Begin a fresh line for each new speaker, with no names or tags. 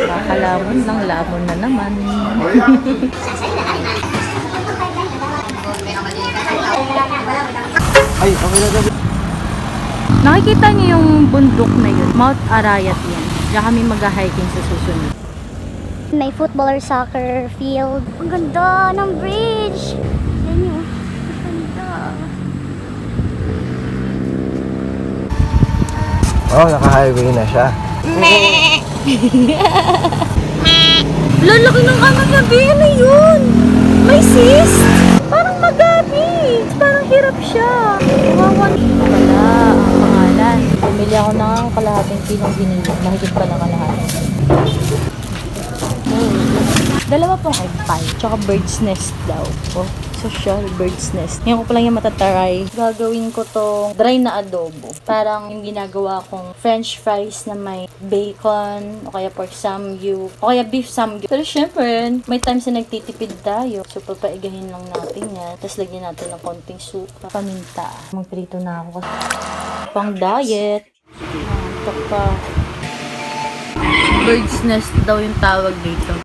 Kakalamon ng lamon na naman.
Ay, okay na daw.
Nakikita niyo yung bundok na yun. Mount Arayat yan. Diyan kami mag-hiking sa susunod.
May football or soccer field. Ang ganda ng bridge! Yan yun. Ang ganda.
Oh, naka-highway na siya.
Lalaki ng anak niya, Bea na yun! May cyst! Parang magabi! Parang hirap siya. Wawan. Wala ang pangalan. Bumili ako ng kalahating kilong ginili. Mahigit pa na kalahating. Dalawa pong egg pie. Tsaka bird's nest daw. Oh, social bird's nest. Ngayon ko pa lang yung matataray. Gagawin ko tong dry na adobo. Parang yung ginagawa kong french fries na may bacon, o kaya pork samgyup, o kaya beef samgyup. Pero syempre, may times na nagtitipid tayo. So, papaigahin lang natin yan. Tapos lagyan natin ng konting suka, paminta. Magprito na ako kasi pang diet. Ito pa. Bird's nest daw yung tawag dito.